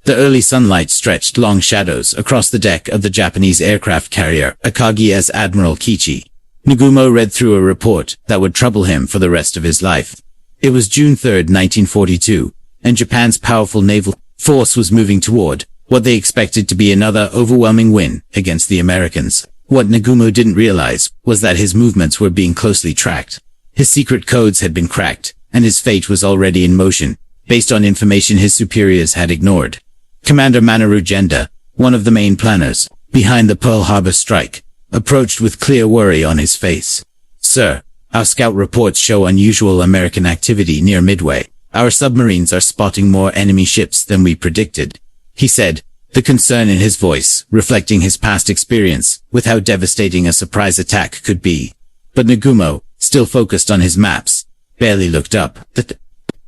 The early sunlight stretched long shadows across the deck of the Japanese aircraft carrier Akagi as Admiral Kichi. Nagumo read through a report that would trouble him for the rest of his life. It was June 3, 1942, and Japan's powerful naval force was moving toward what they expected to be another overwhelming win against the Americans. What Nagumo didn't realize was that his movements were being closely tracked. His secret codes had been cracked, and his fate was already in motion, based on information his superiors had ignored. Commander Manaru Genda, one of the main planners behind the Pearl Harbor strike, approached with clear worry on his face. "Sir, our scout reports show unusual American activity near Midway. Our submarines are spotting more enemy ships than we predicted," he said, the concern in his voice reflecting his past experience with how devastating a surprise attack could be. But Nagumo, still focused on his maps, barely looked up. The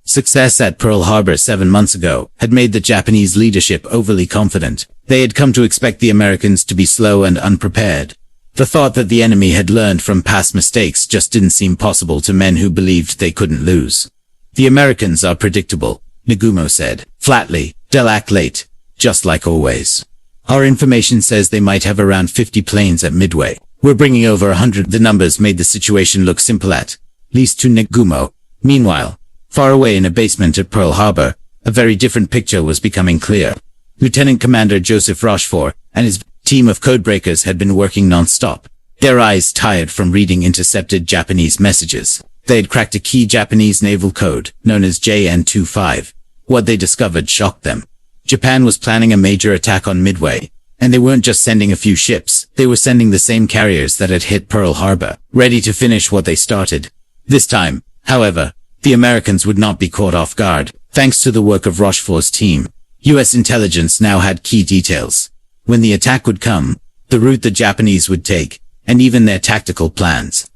success at Pearl Harbor 7 months ago had made the Japanese leadership overly confident. They had come to expect the Americans to be slow and unprepared. The thought that the enemy had learned from past mistakes just didn't seem possible to men who believed they couldn't lose. "The Americans are predictable," Nagumo said, flatly. "They'll act late, just like always. Our information says they might have around 50 planes at Midway. We're bringing over 100. The numbers made the situation look simple at least to Nagumo. Meanwhile, far away in a basement at Pearl Harbor, a very different picture was becoming clear. Lieutenant Commander Joseph Rochefort and his team of codebreakers had been working non-stop, their eyes tired from reading intercepted Japanese messages. They had cracked a key Japanese naval code, known as JN-25. What they discovered shocked them. Japan was planning a major attack on Midway, and they weren't just sending a few ships, they were sending the same carriers that had hit Pearl Harbor, ready to finish what they started. This time, however, the Americans would not be caught off guard, thanks to the work of Rochefort's team. U.S. intelligence now had key details. When the attack would come, the route the Japanese would take, and even their tactical plans.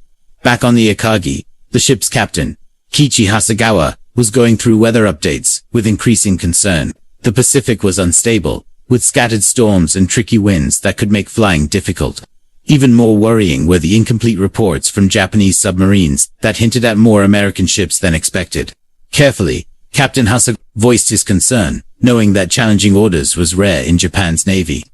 Back on the Akagi, the ship's captain, Kichi Hasegawa, was going through weather updates with increasing concern. The Pacific was unstable, with scattered storms and tricky winds that could make flying difficult. Even more worrying were the incomplete reports from Japanese submarines that hinted at more American ships than expected. Carefully, Captain Hasegawa voiced his concern, knowing that challenging orders was rare in Japan's navy.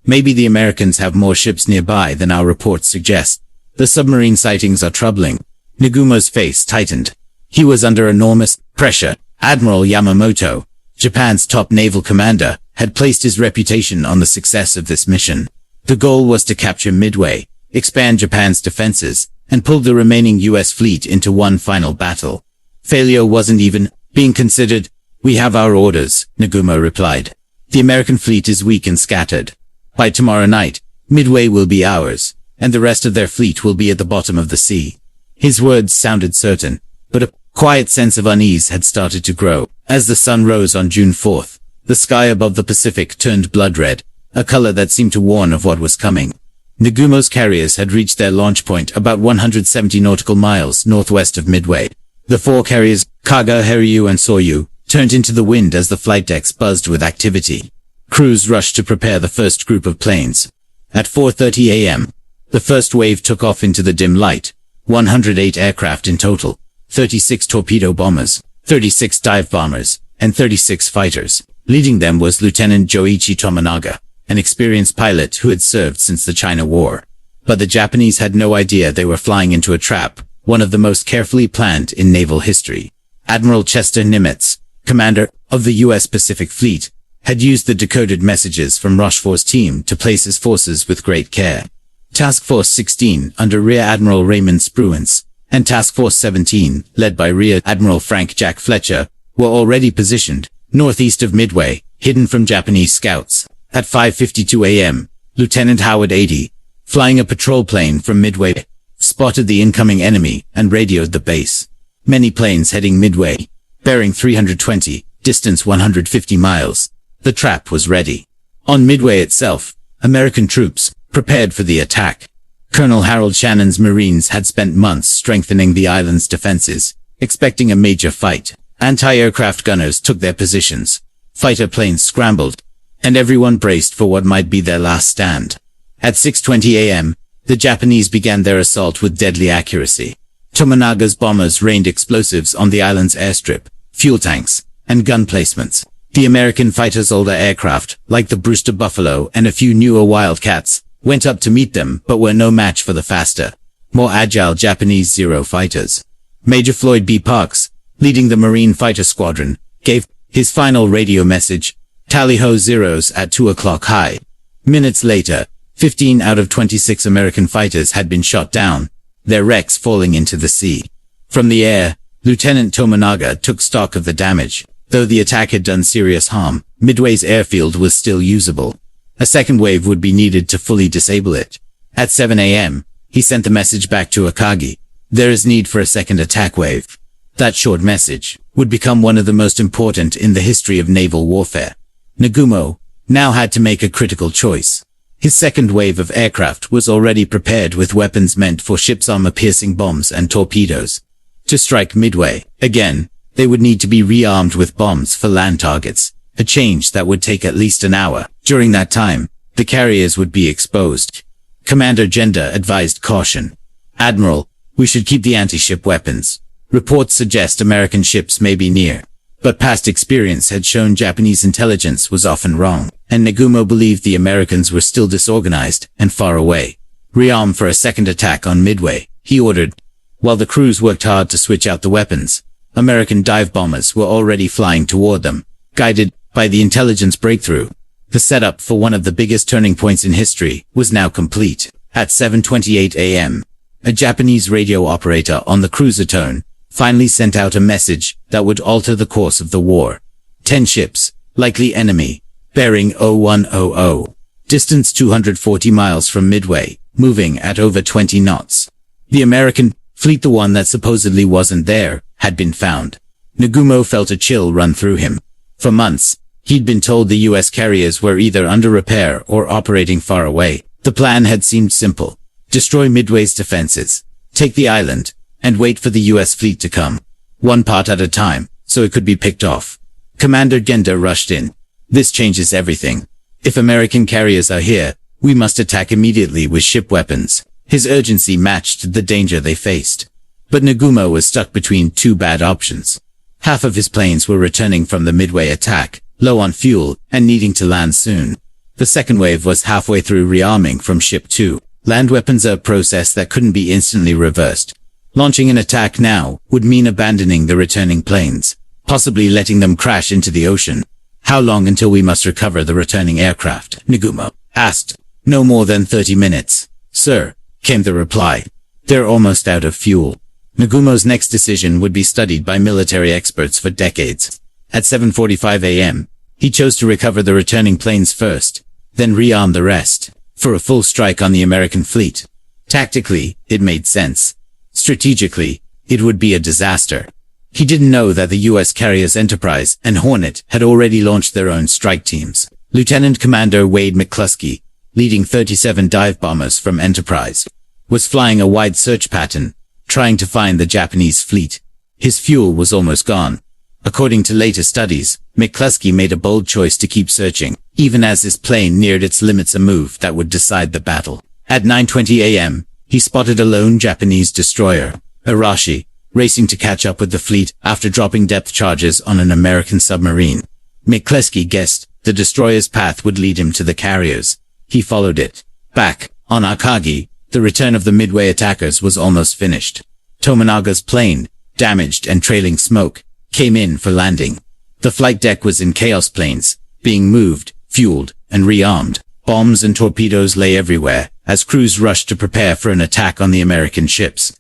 "Maybe the Americans have more ships nearby than our reports suggest. The submarine sightings are troubling." Nagumo's face tightened. He was under enormous pressure. Admiral Yamamoto, Japan's top naval commander, had placed his reputation on the success of this mission. The goal was to capture Midway, expand Japan's defenses, and pull the remaining U.S. fleet into one final battle. Failure wasn't even being considered. "We have our orders," Nagumo replied. "The American fleet is weak and scattered. By tomorrow night, Midway will be ours, and the rest of their fleet will be at the bottom of the sea." His words sounded certain, but a quiet sense of unease had started to grow. As the sun rose on June 4th, the sky above the Pacific turned blood red, a color that seemed to warn of what was coming. Nagumo's carriers had reached their launch point about 170 nautical miles northwest of Midway. The four carriers, Kaga, Hiryu, and Soryu, turned into the wind as the flight decks buzzed with activity. Crews rushed to prepare the first group of planes. At 4:30 a.m., the first wave took off into the dim light. 108 aircraft in total, 36 torpedo bombers, 36 dive bombers, and 36 fighters. Leading them was Lieutenant Joichi Tominaga, an experienced pilot who had served since the China War. But the Japanese had no idea they were flying into a trap, one of the most carefully planned in naval history. Admiral Chester Nimitz, commander of the U.S. Pacific Fleet, had used the decoded messages from Rochefort's team to place his forces with great care. Task Force 16, under Rear Admiral Raymond Spruance, and Task Force 17, led by Rear Admiral Frank Jack Fletcher, were already positioned northeast of Midway, hidden from Japanese scouts. At 5:52 a.m., Lieutenant Howard 80, flying a patrol plane from Midway, spotted the incoming enemy and radioed the base. Many planes heading Midway, bearing 320, distance 150 miles. The trap was ready. On Midway itself, American troops prepared for the attack. Colonel Harold Shannon's Marines had spent months strengthening the island's defenses, expecting a major fight. Anti-aircraft gunners took their positions. Fighter planes scrambled, and everyone braced for what might be their last stand. At 6:20 a.m., the Japanese began their assault with deadly accuracy. Tominaga's bombers rained explosives on the island's airstrip, fuel tanks, and gun placements. The American fighters' older aircraft, like the Brewster Buffalo and a few newer Wildcats, went up to meet them but were no match for the faster, more agile Japanese Zero fighters. Major Floyd B. Parks, leading the Marine Fighter Squadron, gave his final radio message, "Tally-ho Zeros at 2 o'clock high." Minutes later, 15 out of 26 American fighters had been shot down, their wrecks falling into the sea. From the air, Lieutenant Tominaga took stock of the damage. Though the attack had done serious harm, Midway's airfield was still usable. A second wave would be needed to fully disable it. At 7 a.m., he sent the message back to Akagi. There is need for a second attack wave. That short message would become one of the most important in the history of naval warfare. Nagumo now had to make a critical choice. His second wave of aircraft was already prepared with weapons meant for ships' armor-piercing bombs and torpedoes. To strike Midway again, they would need to be rearmed with bombs for land targets, a change that would take at least an hour. During that time, the carriers would be exposed. Commander Genda advised caution. "Admiral, we should keep the anti-ship weapons. Reports suggest American ships may be near." But past experience had shown Japanese intelligence was often wrong, and Nagumo believed the Americans were still disorganized and far away. "Rearm for a second attack on Midway," he ordered. While the crews worked hard to switch out the weapons, American dive bombers were already flying toward them, guided by the intelligence breakthrough. The setup for one of the biggest turning points in history was now complete. At 7:28 a.m., a Japanese radio operator on the cruiser tone finally sent out a message that would alter the course of the war. 10 ships, likely enemy, bearing 0100, distance 240 miles from Midway, moving at over 20 knots. The American fleet, the one that supposedly wasn't there, had been found. Nagumo felt a chill run through him. For months, he'd been told the U.S. carriers were either under repair or operating far away. The plan had seemed simple. Destroy Midway's defenses, take the island, and wait for the U.S. fleet to come. One part at a time, so it could be picked off. Commander Genda rushed in. "This changes everything. If American carriers are here, we must attack immediately with ship weapons." His urgency matched the danger they faced. But Nagumo was stuck between two bad options. Half of his planes were returning from the Midway attack, low on fuel, and needing to land soon. The second wave was halfway through rearming from Ship 2. Land weapons are a process that couldn't be instantly reversed. Launching an attack now would mean abandoning the returning planes, possibly letting them crash into the ocean. "How long until we must recover the returning aircraft?" Nagumo asked. "No more than 30 minutes, sir," came the reply. "They're almost out of fuel." Nagumo's next decision would be studied by military experts for decades. At 7:45 a.m., he chose to recover the returning planes first, then rearm the rest, for a full strike on the American fleet. Tactically, it made sense. Strategically, it would be a disaster. He didn't know that the U.S. carriers Enterprise and Hornet had already launched their own strike teams. Lieutenant Commander Wade McCluskey, leading 37 dive bombers from Enterprise, was flying a wide search pattern, trying to find the Japanese fleet. His fuel was almost gone. According to later studies, McCluskey made a bold choice to keep searching, even as his plane neared its limits, a move that would decide the battle. At 9:20 a.m., he spotted a lone Japanese destroyer, Arashi, racing to catch up with the fleet after dropping depth charges on an American submarine. McCluskey guessed the destroyer's path would lead him to the carriers. He followed it. Back on Akagi, the return of the Midway attackers was almost finished. Tominaga's plane, damaged and trailing smoke, came in for landing. The flight deck was in chaos, planes being moved, fueled, and rearmed. Bombs and torpedoes lay everywhere as crews rushed to prepare for an attack on the American ships.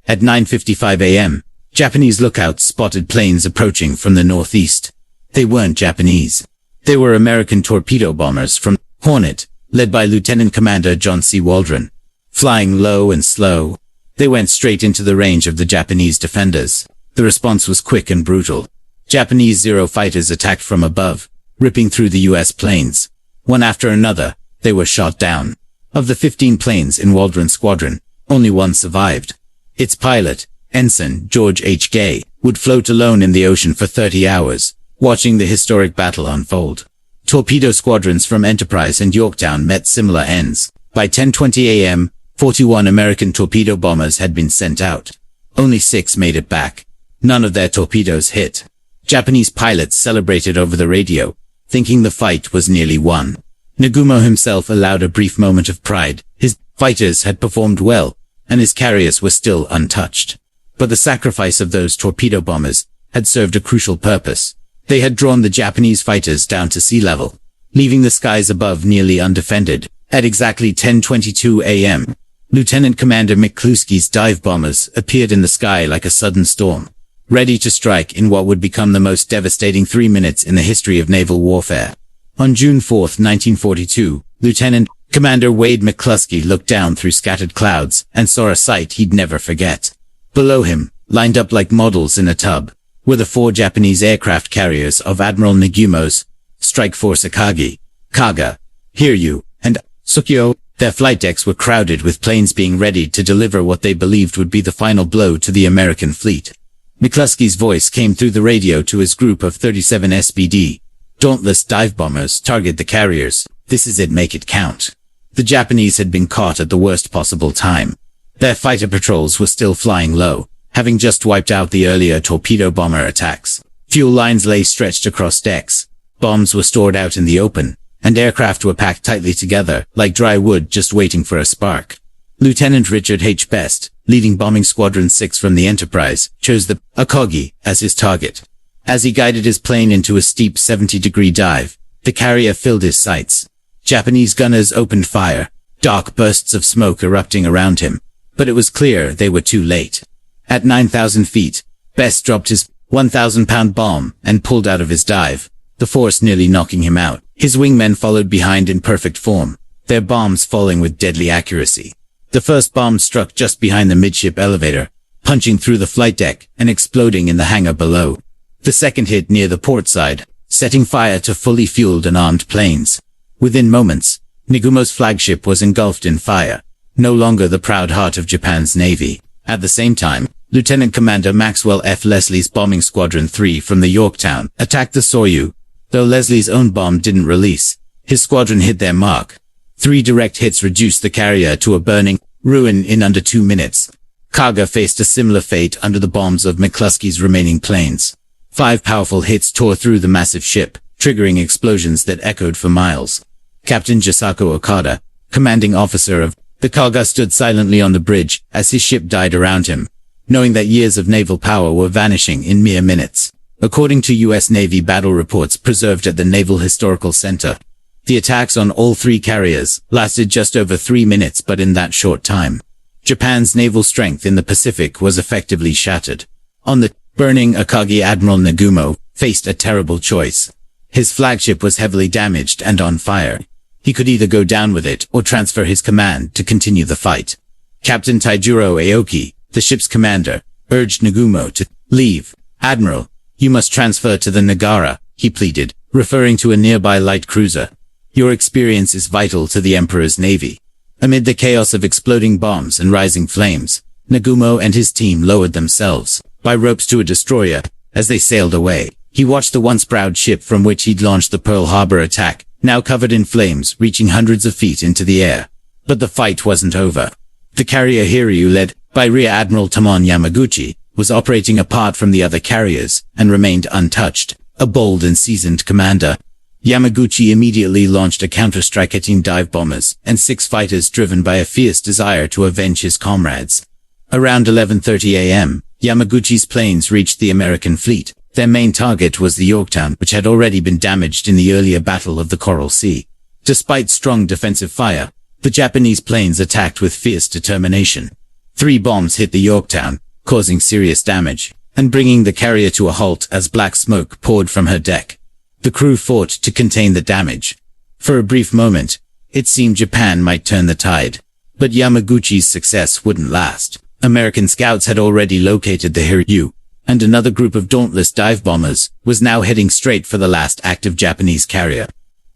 At 9:55 a.m., Japanese lookouts spotted planes approaching from the northeast. They weren't Japanese. They were American torpedo bombers from Hornet, led by Lieutenant Commander John C. Waldron. Flying low and slow, they went straight into the range of the Japanese defenders. The response was quick and brutal. Japanese Zero fighters attacked from above, ripping through the U.S. planes. One after another, they were shot down. Of the 15 planes in Waldron's squadron, only one survived. Its pilot, Ensign George H. Gay, would float alone in the ocean for 30 hours, watching the historic battle unfold. Torpedo squadrons from Enterprise and Yorktown met similar ends. By 10:20 a.m., 41 American torpedo bombers had been sent out. Only 6 made it back. None of their torpedoes hit. Japanese pilots celebrated over the radio, thinking the fight was nearly won. Nagumo himself allowed a brief moment of pride. His fighters had performed well, and his carriers were still untouched. But the sacrifice of those torpedo bombers had served a crucial purpose. They had drawn the Japanese fighters down to sea level, leaving the skies above nearly undefended. At exactly 10:22 a.m., Lieutenant Commander McCluskey's dive bombers appeared in the sky like a sudden storm, ready to strike in what would become the most devastating 3 minutes in the history of naval warfare. On June 4, 1942, Lieutenant Commander Wade McCluskey looked down through scattered clouds and saw a sight he'd never forget. Below him, lined up like models in a tub, were the 4 Japanese aircraft carriers of Admiral Nagumo's Strike Force Akagi, Kaga, Hiryu, and Tsukyo. Their flight decks were crowded with planes being ready to deliver what they believed would be the final blow to the American fleet. McCluskey's voice came through the radio to his group of 37 SBD, dauntless dive bombers. Target the carriers. This is it, make it count. The Japanese had been caught at the worst possible time. Their fighter patrols were still flying low, having just wiped out the earlier torpedo bomber attacks. Fuel lines lay stretched across decks. Bombs were stored out in the open, and aircraft were packed tightly together, like dry wood just waiting for a spark. Lieutenant Richard H. Best, leading Bombing Squadron 6 from the Enterprise, chose the Akagi as his target. As he guided his plane into a steep 70-degree dive, the carrier filled his sights. Japanese gunners opened fire, dark bursts of smoke erupting around him, but it was clear they were too late. At 9,000 feet, Best dropped his 1,000-pound bomb and pulled out of his dive, the force nearly knocking him out. His wingmen followed behind in perfect form, their bombs falling with deadly accuracy. The first bomb struck just behind the midship elevator, punching through the flight deck and exploding in the hangar below. The second hit near the port side, setting fire to fully fueled and armed planes. Within moments, Nagumo's flagship was engulfed in fire, no longer the proud heart of Japan's navy. At the same time, Lieutenant Commander Maxwell F. Leslie's Bombing Squadron 3 from the Yorktown attacked the Soryu. Though Leslie's own bomb didn't release, his squadron hit their mark. 3 direct hits reduced the carrier to a burning ruin in under 2 minutes. Kaga faced a similar fate under the bombs of McCluskey's remaining planes. 5 powerful hits tore through the massive ship, triggering explosions that echoed for miles. Captain Jisako Okada, commanding officer of the Kaga, stood silently on the bridge as his ship died around him, knowing that years of naval power were vanishing in mere minutes. According to U.S. Navy battle reports preserved at the Naval Historical Center, the attacks on all 3 carriers lasted just over 3 minutes, but in that short time, Japan's naval strength in the Pacific was effectively shattered. On the burning Akagi, Admiral Nagumo faced a terrible choice. His flagship was heavily damaged and on fire. He could either go down with it or transfer his command to continue the fight. Captain Taijiro Aoki, the ship's commander, urged Nagumo to leave. "Admiral, you must transfer to the Nagara," he pleaded, referring to a nearby light cruiser. "Your experience is vital to the Emperor's navy." Amid the chaos of exploding bombs and rising flames, Nagumo and his team lowered themselves by ropes to a destroyer. As they sailed away, he watched the once proud ship from which he'd launched the Pearl Harbor attack, now covered in flames, reaching hundreds of feet into the air. But the fight wasn't over. The carrier Hiryu, led by Rear Admiral Tamon Yamaguchi, was operating apart from the other carriers and remained untouched. A bold and seasoned commander, Yamaguchi immediately launched a counter-strike at dive bombers and 6 fighters driven by a fierce desire to avenge his comrades. Around 11:30 a.m., Yamaguchi's planes reached the American fleet. Their main target was the Yorktown, which had already been damaged in the earlier Battle of the Coral Sea. Despite strong defensive fire, the Japanese planes attacked with fierce determination. 3 bombs hit the Yorktown, causing serious damage, and bringing the carrier to a halt as black smoke poured from her deck. The crew fought to contain the damage. For a brief moment, it seemed Japan might turn the tide. But Yamaguchi's success wouldn't last. American scouts had already located the Hiryu, and another group of dauntless dive bombers was now heading straight for the last active Japanese carrier.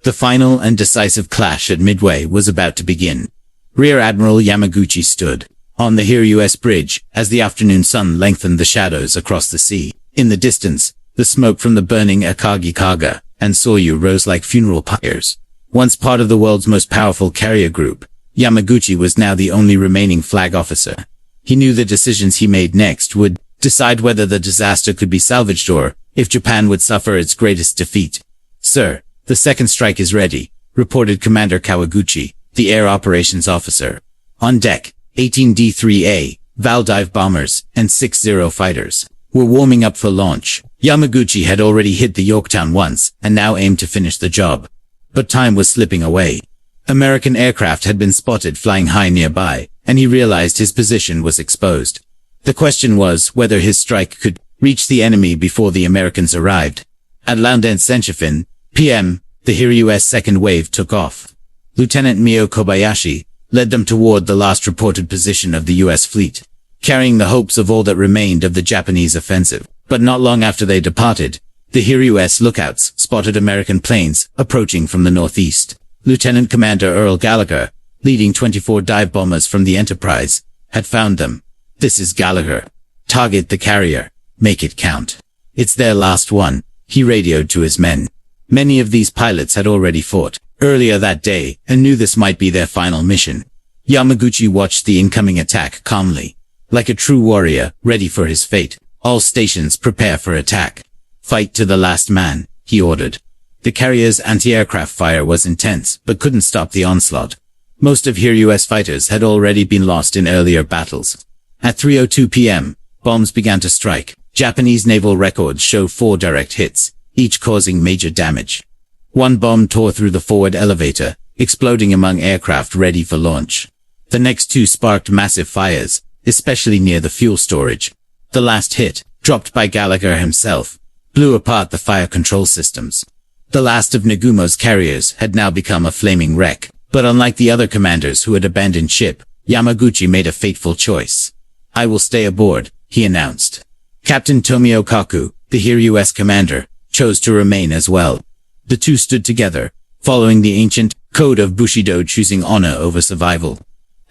The final and decisive clash at Midway was about to begin. Rear Admiral Yamaguchi stood on the Hiryu's bridge as the afternoon sun lengthened the shadows across the sea. In the distance, the smoke from the burning Akagi, Kaga, and Soryu rose like funeral pyres. Once part of the world's most powerful carrier group, Yamaguchi was now the only remaining flag officer. He knew the decisions he made next would decide whether the disaster could be salvaged or if Japan would suffer its greatest defeat. "Sir, the second strike is ready," reported Commander Kawaguchi, the air operations officer. On deck, 18 D-3A, Val dive bombers, and 60 fighters were warming up for launch. Yamaguchi had already hit the Yorktown once, and now aimed to finish the job. But time was slipping away. American aircraft had been spotted flying high nearby, and he realized his position was exposed. The question was whether his strike could reach the enemy before the Americans arrived. At Loudon-Senchifin, PM, the Hiryu's second wave took off. Lieutenant Mio Kobayashi led them toward the last reported position of the U.S. fleet, carrying the hopes of all that remained of the Japanese offensive. But not long after they departed, the Hiryu's lookouts spotted American planes approaching from the northeast. Lieutenant Commander Earl Gallagher, leading 24 dive bombers from the Enterprise, had found them. "This is Gallagher. Target the carrier. Make it count. It's their last one," he radioed to his men. Many of these pilots had already fought earlier that day and knew this might be their final mission. Yamaguchi watched the incoming attack calmly. Like a true warrior, ready for his fate. "All stations prepare for attack. Fight to the last man," he ordered. The carrier's anti-aircraft fire was intense, but couldn't stop the onslaught. Most of Hiryu's fighters had already been lost in earlier battles. At 3:02 p.m., bombs began to strike. Japanese naval records show 4 direct hits, each causing major damage. One bomb tore through the forward elevator, exploding among aircraft ready for launch. The next 2 sparked massive fires, especially near the fuel storage. The last hit, dropped by Gallagher himself, blew apart the fire control systems. The last of Nagumo's carriers had now become a flaming wreck, but unlike the other commanders who had abandoned ship, Yamaguchi made a fateful choice. "I will stay aboard," he announced. Captain Tomio Kaku, the Hiryu's commander, chose to remain as well. The two stood together, following the ancient code of Bushido, choosing honor over survival.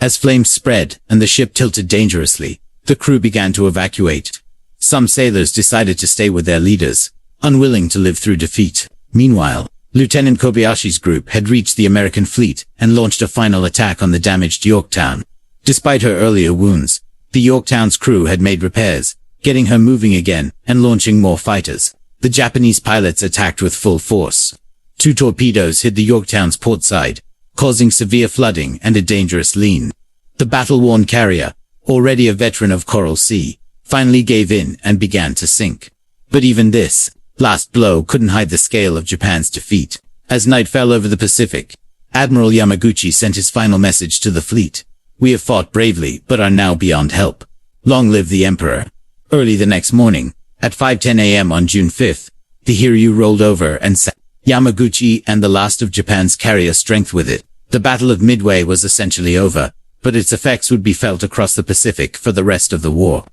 As flames spread and the ship tilted dangerously, the crew began to evacuate. Some sailors decided to stay with their leaders, unwilling to live through defeat. Meanwhile, Lieutenant Kobayashi's group had reached the American fleet and launched a final attack on the damaged Yorktown. Despite her earlier wounds, the Yorktown's crew had made repairs, getting her moving again and launching more fighters. The Japanese pilots attacked with full force. 2 torpedoes hit the Yorktown's port side, causing severe flooding and a dangerous lean. The battle-worn carrier, already a veteran of Coral Sea, finally gave in and began to sink. But even this last blow couldn't hide the scale of Japan's defeat. As night fell over the Pacific, Admiral Yamaguchi sent his final message to the fleet. "We have fought bravely, but are now beyond help. Long live the Emperor." Early the next morning, at 5:10 a.m. on June 5th, the Hiryu rolled over and sank Yamaguchi and the last of Japan's carrier strength with it. The Battle of Midway was essentially over, but its effects would be felt across the Pacific for the rest of the war.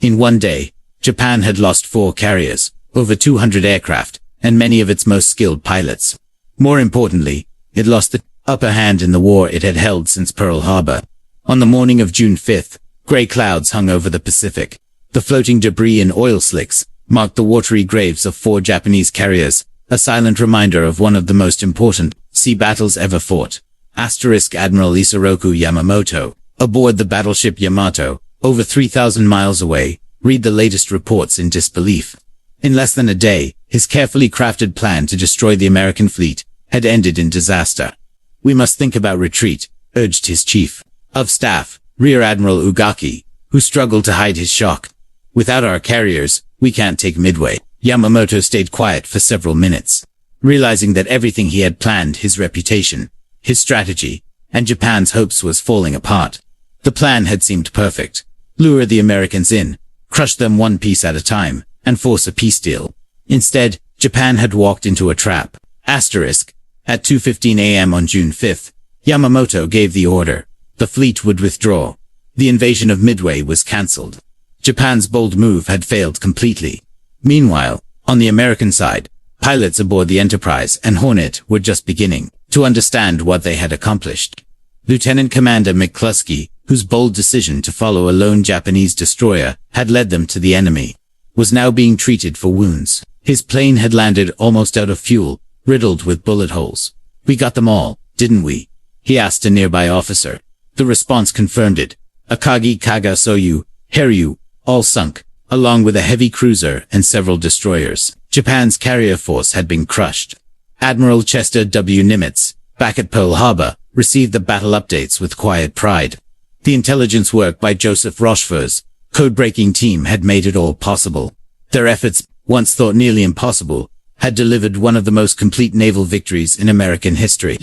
In one day, Japan had lost 4 carriers, over 200 aircraft, and many of its most skilled pilots. More importantly, it lost the upper hand in the war it had held since Pearl Harbor. On the morning of June 5th, gray clouds hung over the Pacific. The floating debris and oil slicks marked the watery graves of 4 Japanese carriers, a silent reminder of one of the most important sea battles ever fought. Admiral Isoroku Yamamoto, aboard the battleship Yamato, over 3,000 miles away, read the latest reports in disbelief. In less than a day, his carefully crafted plan to destroy the American fleet had ended in disaster. "We must think about retreat," urged his chief of staff, Rear Admiral Ugaki, who struggled to hide his shock. "Without our carriers, we can't take Midway." Yamamoto stayed quiet for several minutes, realizing that everything he had planned, his reputation, his strategy, and Japan's hopes was falling apart. The plan had seemed perfect. Lure the Americans in, crush them one piece at a time, and force a peace deal. Instead, Japan had walked into a trap. At 2:15 a.m. on June 5th, Yamamoto gave the order. The fleet would withdraw. The invasion of Midway was cancelled. Japan's bold move had failed completely. Meanwhile, on the American side, pilots aboard the Enterprise and Hornet were just beginning to understand what they had accomplished. Lieutenant Commander McCluskey, whose bold decision to follow a lone Japanese destroyer had led them to the enemy, was now being treated for wounds. His plane had landed almost out of fuel, riddled with bullet holes. "We got them all, didn't we?" he asked a nearby officer. The response confirmed it. "Akagi Kaga Soyu, Hiryu, all sunk, along with a heavy cruiser and several destroyers. Japan's carrier force had been crushed. Admiral Chester W. Nimitz, back at Pearl Harbor, received the battle updates with quiet pride. The intelligence work by Joseph Rochefort's code-breaking team had made it all possible. Their efforts, once thought nearly impossible, had delivered one of the most complete naval victories in American history.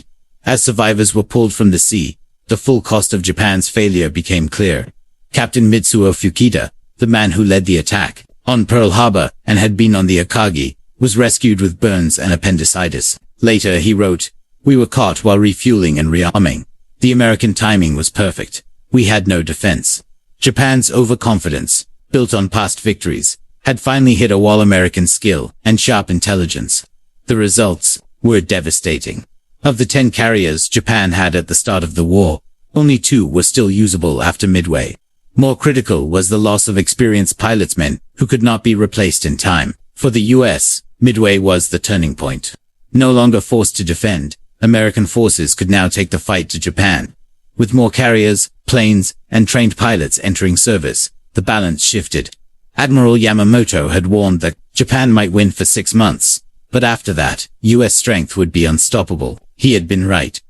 As survivors were pulled from the sea, the full cost of Japan's failure became clear. Captain Mitsuo Fukita, the man who led the attack on Pearl Harbor and had been on the Akagi, was rescued with burns and appendicitis. Later he wrote, "We were caught while refueling and rearming. The American timing was perfect. We had no defense." Japan's overconfidence, built on past victories, had finally hit a wall. American skill and sharp intelligence. The results were devastating. Of the 10 carriers Japan had at the start of the war, only 2 were still usable after Midway. More critical was the loss of experienced pilotsmen who could not be replaced in time. For the U.S., Midway was the turning point. No longer forced to defend, American forces could now take the fight to Japan. With more carriers, planes, and trained pilots entering service, the balance shifted. Admiral Yamamoto had warned that Japan might win for 6 months, but after that, U.S. strength would be unstoppable. He had been right.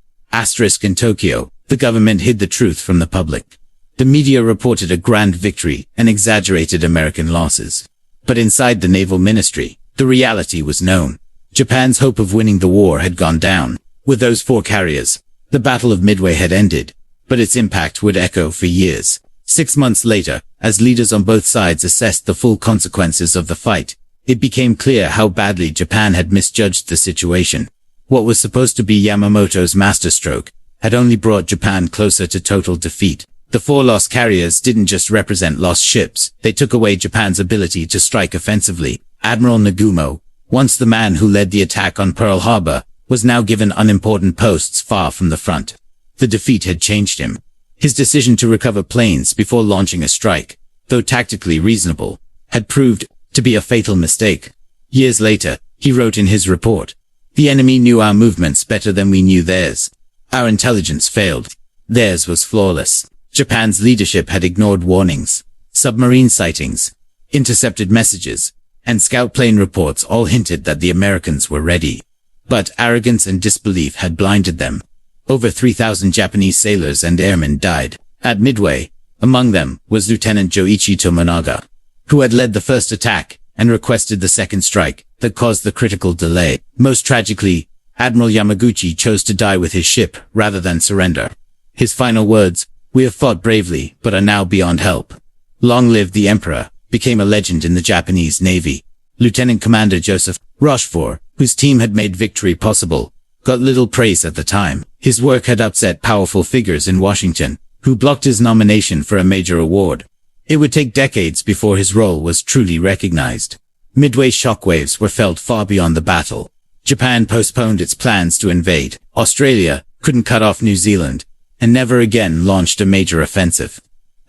In Tokyo, the government hid the truth from the public. The media reported a grand victory and exaggerated American losses. But inside the Naval Ministry, the reality was known. Japan's hope of winning the war had gone down. With those 4 carriers, the Battle of Midway had ended, but its impact would echo for years. 6 months later, as leaders on both sides assessed the full consequences of the fight, it became clear how badly Japan had misjudged the situation. What was supposed to be Yamamoto's masterstroke had only brought Japan closer to total defeat. The 4 lost carriers didn't just represent lost ships, they took away Japan's ability to strike offensively. Admiral Nagumo, once the man who led the attack on Pearl Harbor, was now given unimportant posts far from the front. The defeat had changed him. His decision to recover planes before launching a strike, though tactically reasonable, had proved to be a fatal mistake. Years later, he wrote in his report, "The enemy knew our movements better than we knew theirs. Our intelligence failed. Theirs was flawless." Japan's leadership had ignored warnings. Submarine sightings, intercepted messages, and scout plane reports all hinted that the Americans were ready. But arrogance and disbelief had blinded them. Over 3,000 Japanese sailors and airmen died. At Midway, among them was Lieutenant Joichi Tomonaga, who had led the first attack and requested the second strike that caused the critical delay. Most tragically, Admiral Yamaguchi chose to die with his ship rather than surrender. His final words, "We have fought bravely, but are now beyond help." "Long live the Emperor," became a legend in the Japanese Navy. Lieutenant Commander Joseph Rochefort, whose team had made victory possible, got little praise at the time. His work had upset powerful figures in Washington, who blocked his nomination for a major award. It would take decades before his role was truly recognized. Midway shockwaves were felt far beyond the battle. Japan postponed its plans to invade. Australia couldn't cut off New Zealand, and never again launched a major offensive.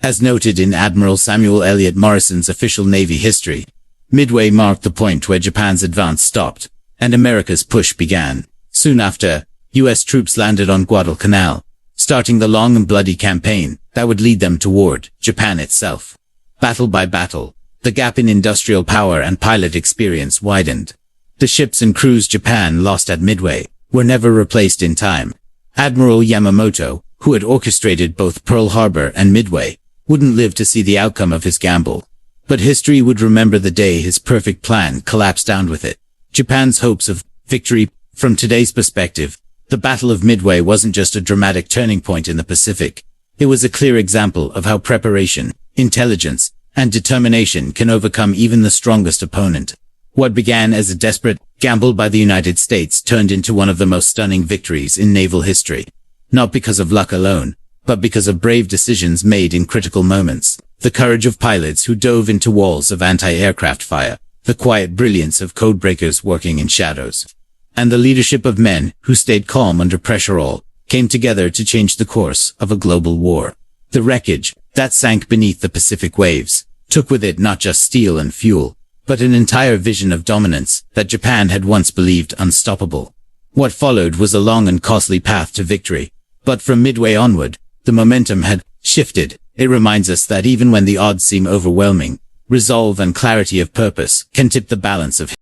As noted in Admiral Samuel Eliot Morrison's official Navy history, Midway marked the point where Japan's advance stopped, and America's push began. Soon after, U.S. troops landed on Guadalcanal, starting the long and bloody campaign that would lead them toward Japan itself. Battle by battle, the gap in industrial power and pilot experience widened. The ships and crews Japan lost at Midway were never replaced in time. Admiral Yamamoto, who had orchestrated both Pearl Harbor and Midway, wouldn't live to see the outcome of his gamble. But history would remember the day his perfect plan collapsed down with it. Japan's hopes of victory. From today's perspective, the Battle of Midway wasn't just a dramatic turning point in the Pacific. It was a clear example of how preparation, intelligence, and determination can overcome even the strongest opponent. What began as a desperate gamble by the United States turned into one of the most stunning victories in naval history. Not because of luck alone, but because of brave decisions made in critical moments. The courage of pilots who dove into walls of anti-aircraft fire, the quiet brilliance of codebreakers working in shadows, and the leadership of men who stayed calm under pressure all came together to change the course of a global war. The wreckage that sank beneath the Pacific waves took with it not just steel and fuel, but an entire vision of dominance that Japan had once believed unstoppable. What followed was a long and costly path to victory, but from Midway onward, the momentum had shifted. It reminds us that even when the odds seem overwhelming, resolve and clarity of purpose can tip the balance of